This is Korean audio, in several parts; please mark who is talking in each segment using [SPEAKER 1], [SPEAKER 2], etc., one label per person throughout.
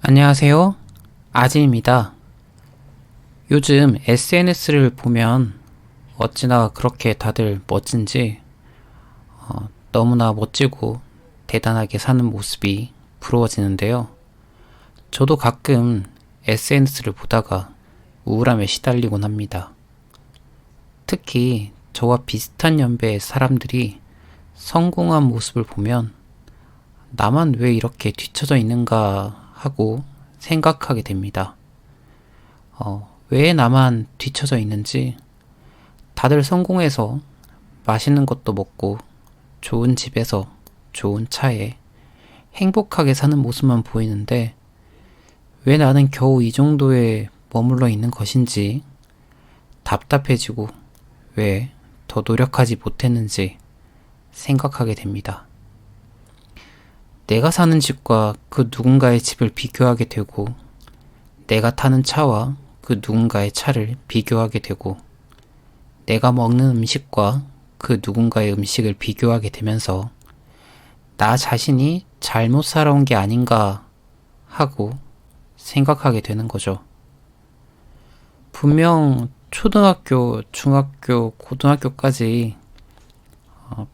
[SPEAKER 1] 안녕하세요. 아진입니다. 요즘 SNS를 보면 어찌나 그렇게 다들 멋진지 너무나 멋지고 대단하게 사는 모습이 부러워지는데요. 저도 가끔 SNS를 보다가 우울함에 시달리곤 합니다. 특히 저와 비슷한 연배의 사람들이 성공한 모습을 보면 나만 왜 이렇게 뒤처져 있는가 하고 생각하게 됩니다. 왜 나만 뒤처져 있는지, 다들 성공해서 맛있는 것도 먹고 좋은 집에서 좋은 차에 행복하게 사는 모습만 보이는데 왜 나는 겨우 이 정도에 머물러 있는 것인지 답답해지고 왜 더 노력하지 못했는지 생각하게 됩니다. 내가 사는 집과 그 누군가의 집을 비교하게 되고, 내가 타는 차와 그 누군가의 차를 비교하게 되고, 내가 먹는 음식과 그 누군가의 음식을 비교하게 되면서 나 자신이 잘못 살아온 게 아닌가 하고 생각하게 되는 거죠. 분명 초등학교, 중학교, 고등학교까지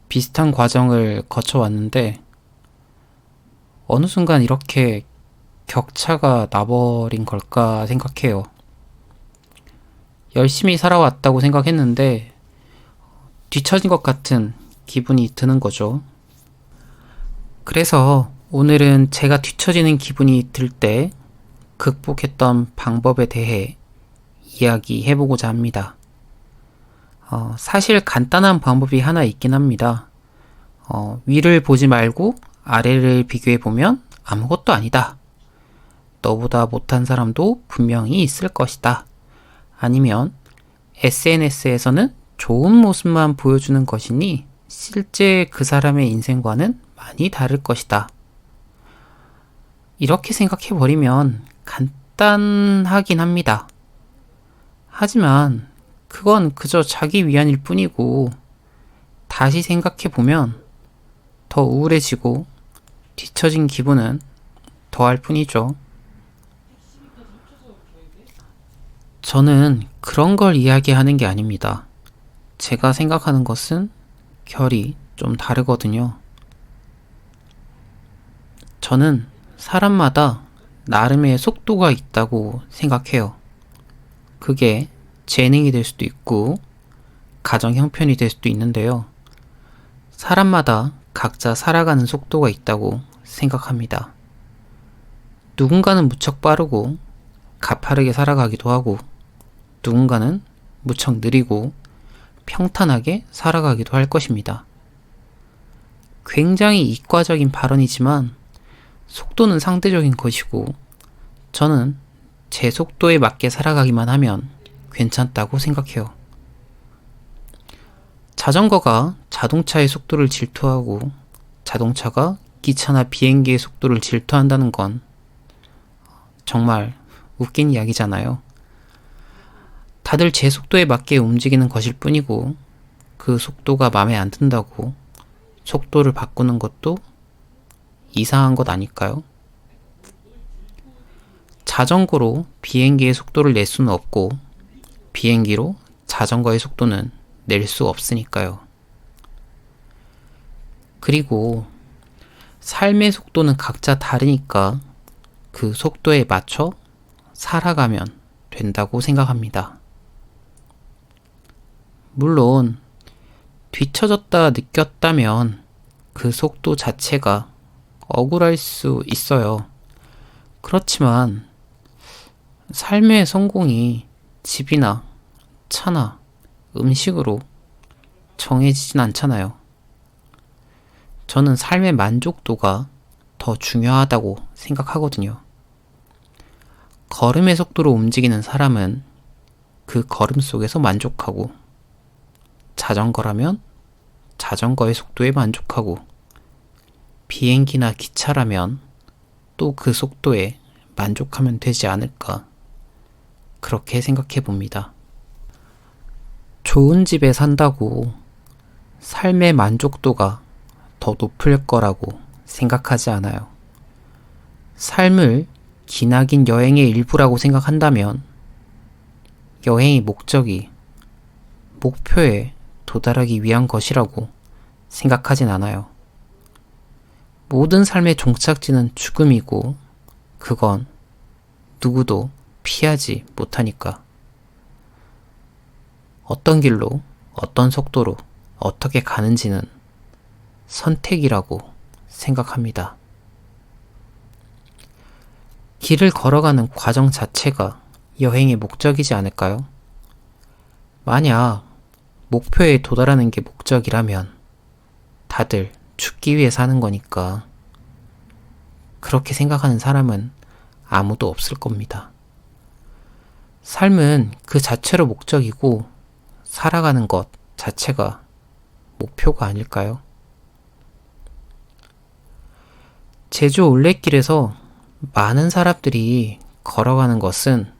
[SPEAKER 1] 비슷한 과정을 거쳐왔는데 어느 순간 이렇게 격차가 나버린 걸까 생각해요. 열심히 살아왔다고 생각했는데 뒤처진 것 같은 기분이 드는 거죠. 그래서 오늘은 제가 뒤처지는 기분이 들 때 극복했던 방법에 대해 이야기해보고자 합니다. 사실 간단한 방법이 하나 있긴 합니다. 위를 보지 말고 아래를 비교해보면 아무것도 아니다. 너보다 못한 사람도 분명히 있을 것이다. 아니면 SNS에서는 좋은 모습만 보여주는 것이니 실제 그 사람의 인생과는 많이 다를 것이다. 이렇게 생각해버리면 간단하긴 합니다. 하지만 그건 그저 자기 위안일 뿐이고 다시 생각해보면 더 우울해지고 뒤처진 기분은 더할 뿐이죠. 저는 그런 걸 이야기하는 게 아닙니다. 제가 생각하는 것은 결이 좀 다르거든요. 저는 사람마다 나름의 속도가 있다고 생각해요. 그게 재능이 될 수도 있고 가정 형편이 될 수도 있는데요. 사람마다 각자 살아가는 속도가 있다고 생각합니다. 누군가는 무척 빠르고 가파르게 살아가기도 하고, 누군가는 무척 느리고 평탄하게 살아가기도 할 것입니다. 굉장히 이과적인 발언이지만 속도는 상대적인 것이고, 저는 제 속도에 맞게 살아가기만 하면 괜찮다고 생각해요. 자전거가 자동차의 속도를 질투하고 자동차가 기차나 비행기의 속도를 질투한다는 건 정말 웃긴 이야기잖아요. 다들 제 속도에 맞게 움직이는 것일 뿐이고 그 속도가 마음에 안 든다고 속도를 바꾸는 것도 이상한 것 아닐까요? 자전거로 비행기의 속도를 낼 수는 없고 비행기로 자전거의 속도는 낼 수 없으니까요. 그리고 삶의 속도는 각자 다르니까 그 속도에 맞춰 살아가면 된다고 생각합니다. 물론 뒤처졌다 느꼈다면 그 속도 자체가 억울할 수 있어요. 그렇지만 삶의 성공이 집이나 차나 음식으로 정해지진 않잖아요. 저는 삶의 만족도가 더 중요하다고 생각하거든요. 걸음의 속도로 움직이는 사람은 그 걸음 속에서 만족하고, 자전거라면 자전거의 속도에 만족하고, 비행기나 기차라면 또 그 속도에 만족하면 되지 않을까, 그렇게 생각해 봅니다. 좋은 집에 산다고 삶의 만족도가 더 높을 거라고 생각하지 않아요. 삶을 기나긴 여행의 일부라고 생각한다면 여행의 목적이 목표에 도달하기 위한 것이라고 생각하진 않아요. 모든 삶의 종착지는 죽음이고 그건 누구도 피하지 못하니까. 어떤 길로, 어떤 속도로, 어떻게 가는지는 선택이라고 생각합니다. 길을 걸어가는 과정 자체가 여행의 목적이지 않을까요? 만약 목표에 도달하는 게 목적이라면 다들 죽기 위해 사는 거니까 그렇게 생각하는 사람은 아무도 없을 겁니다. 삶은 그 자체로 목적이고 살아가는 것 자체가 목표가 아닐까요? 제주 올레길에서 많은 사람들이 걸어가는 것은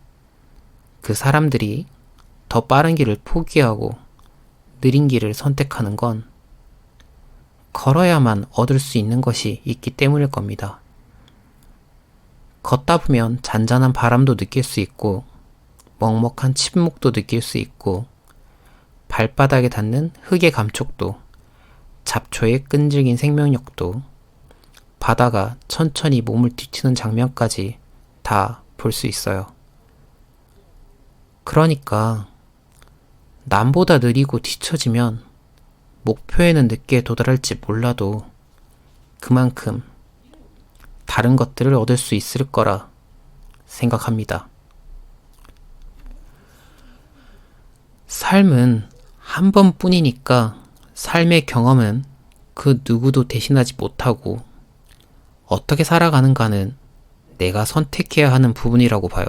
[SPEAKER 1] 그 사람들이 더 빠른 길을 포기하고 느린 길을 선택하는 건 걸어야만 얻을 수 있는 것이 있기 때문일 겁니다. 걷다 보면 잔잔한 바람도 느낄 수 있고 먹먹한 침묵도 느낄 수 있고 발바닥에 닿는 흙의 감촉도 잡초의 끈질긴 생명력도 바다가 천천히 몸을 뒤치는 장면까지 다 볼 수 있어요. 그러니까 남보다 느리고 뒤처지면 목표에는 늦게 도달할지 몰라도 그만큼 다른 것들을 얻을 수 있을 거라 생각합니다. 삶은 한 번뿐이니까 삶의 경험은 그 누구도 대신하지 못하고 어떻게 살아가는가는 내가 선택해야 하는 부분이라고 봐요.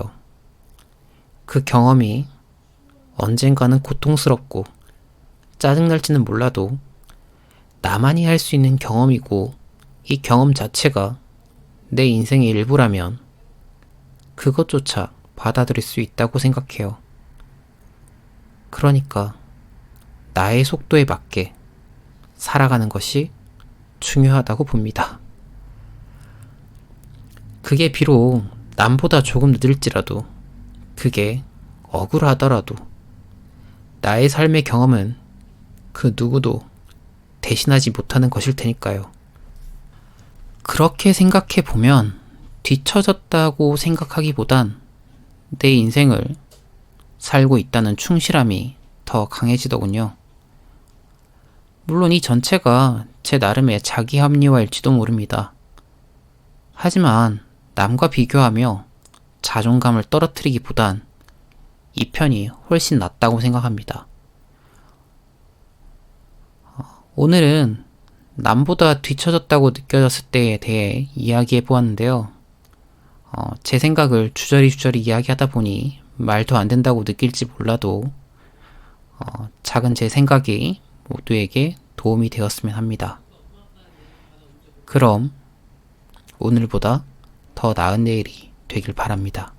[SPEAKER 1] 그 경험이 언젠가는 고통스럽고 짜증날지는 몰라도 나만이 할 수 있는 경험이고 이 경험 자체가 내 인생의 일부라면 그것조차 받아들일 수 있다고 생각해요. 그러니까 나의 속도에 맞게 살아가는 것이 중요하다고 봅니다. 그게 비록 남보다 조금 늦을지라도 그게 억울하더라도 나의 삶의 경험은 그 누구도 대신하지 못하는 것일 테니까요. 그렇게 생각해 보면 뒤처졌다고 생각하기보단 내 인생을 살고 있다는 충실함이 더 강해지더군요. 물론 이 전체가 제 나름의 자기 합리화일지도 모릅니다. 하지만 남과 비교하며 자존감을 떨어뜨리기보단 이 편이 훨씬 낫다고 생각합니다. 오늘은 남보다 뒤처졌다고 느껴졌을 때에 대해 이야기해 보았는데요. 제 생각을 주저리 이야기하다 보니 말도 안 된다고 느낄지 몰라도 작은 제 생각이 모두에게 도움이 되었으면 합니다. 그럼 오늘보다 더 나은 내일이 되길 바랍니다.